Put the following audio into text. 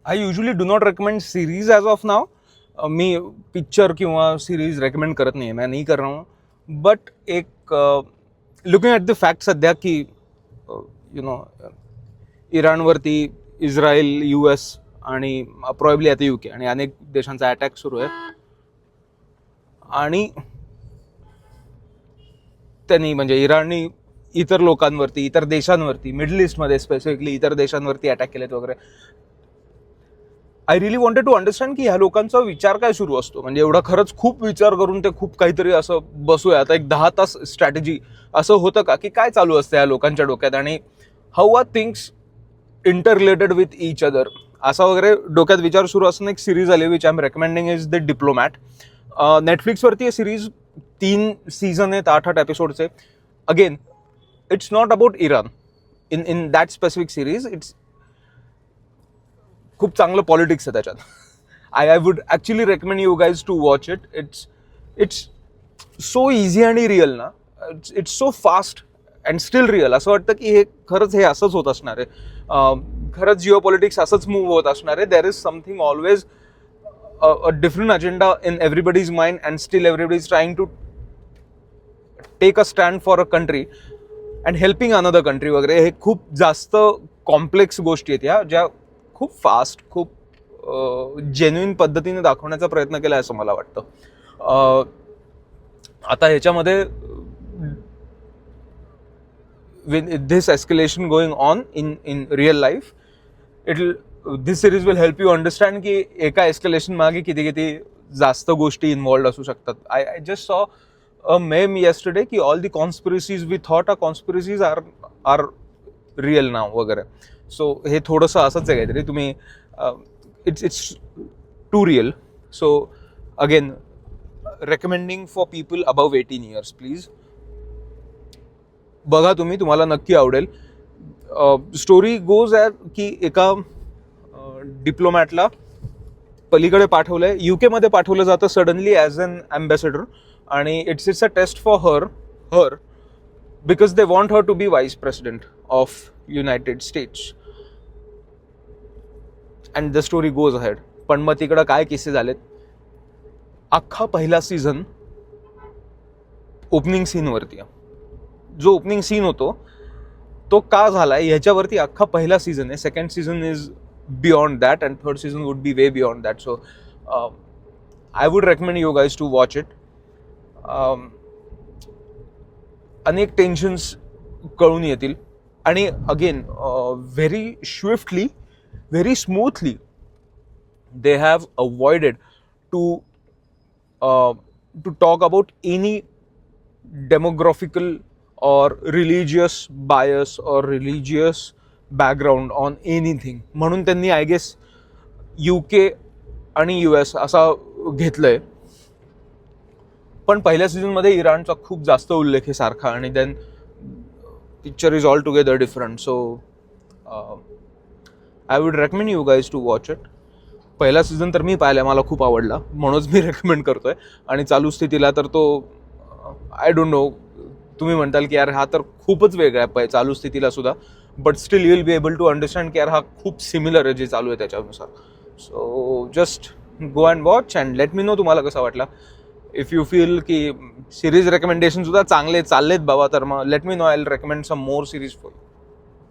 I usually do not recommend series as of now. Me picture किंवा series recommend करत नाही आहे, मैं नहीं कर रहा हूँ. बट एक लुकिंग ॲट द फॅक्ट सध्या की इराणवरती इस्रायल, US आणि प्रॉब्ली आता UK आणि अनेक देशांचा अटॅक सुरू आहे. आणि त्यांनी म्हणजे इराणनी इतर लोकांवरती, इतर देशांवरती, मिडल ईस्टमध्ये स्पेसिफिकली इतर देशांवरती अटॅक केलेत वगैरे. I really wanted to understand की ह्या लोकांचा विचार काय सुरू असतो. म्हणजे एवढा खरंच खूप विचार करून ते खूप काहीतरी असं बसूया आता एक 10 तास स्ट्रॅटेजी असं होतं का, की काय चालू असतं या लोकांच्या डोक्यात आणि how are things inter related with each other असा वगैरे डोक्यात विचार सुरू असताना एक सिरीज आली which I am recommending is the diplomat. नेटफ्लिक्सवरती हे सिरीज 3 सीझन आहेत, 8 एपिसोडचे. Again it's not about Iran in that specific series. It's खूप चांगलं पॉलिटिक्स आहे त्याच्यात. I would actually recommend you guys to watch it. It's so easy आणि real ना. It's so fast and still real. असं वाटतं की हे खरंच हे असंच होत असणार आहे. खरंच जिओ पॉलिटिक्स असंच मूव्ह होत असणार आहे. There is something always a different agenda in everybody's mind and still everybody is trying to take a stand for a country and helping another country वगैरे. हे खूप जास्त कॉम्प्लेक्स गोष्टी आहेत ह्या, ज्या खूप फास्ट, खूप जेन्युइन पद्धतीने दाखवण्याचा प्रयत्न केला असं मला वाटतं. आता ह्याच्यामध्ये with this escalation going on in real life, this series will help you understand की एका escalation मागे किती जास्त गोष्टी इन्व्हॉल्ड असू शकतात. I just saw a meme yesterday की all the conspiracies we thought are conspiracies are real now वगैरे. सो हे थोडंसं असंच आहे काहीतरी. तुम्ही it's too real. So again, recommending for people above 18 years please. बघा तुम्ही, तुम्हाला नक्की आवडेल. स्टोरी गोज आहे की एका डिप्लोमॅटला पलीकडे पाठवलंय, UK मध्ये पाठवलं जातं सडनली ॲज अन अँबॅसेडर. आणि it's a test for her because they want her to be vice president of United States. And the story goes ahead. पण मग तिकडं काय किस्से झालेत. अख्खा पहिला सीझन ओपनिंग सीनवरती आहे. जो ओपनिंग सीन होतो तो का झालाय ह्याच्यावरती अख्खा पहिला सीझन आहे. Second season is beyond that and third season would be way beyond that. So I would recommend you guys to watch it. अनेक टेन्शन्स कळून येतील आणि again very swiftly, very smoothly they have avoided to talk about any demographical or religious bias or religious background on anything. म्हणून त्यांनी I guess UK आणि US असा घेतलंय. पण पहिल्या सीझनमध्ये इराणचा खूप जास्त उल्लेख आहे सारखा आणि then picture is altogether different. So I would recommend you guys to watch it. पहिला सीझन तर मी पाहिला, मला खूप आवडला म्हणूनच मी रेकमेंड करतोय. आणि चालू स्थितीला तर तो आय डोंट नो, तुम्ही म्हणताल की यार हा तर खूपच वेगळा आहे चालू स्थितीला सुद्धा. But still you will be able to understand की यार हा खूप सिमिलर आहे जे चालू आहे त्याच्यानुसार. So just go and watch and let me know तुम्हाला कसा वाटला. इफ यू फील की सिरीज रेकमेंडेशन सुद्धा चांगले चाललेत बाबा, तर मग let me know. I will recommend some more series for you.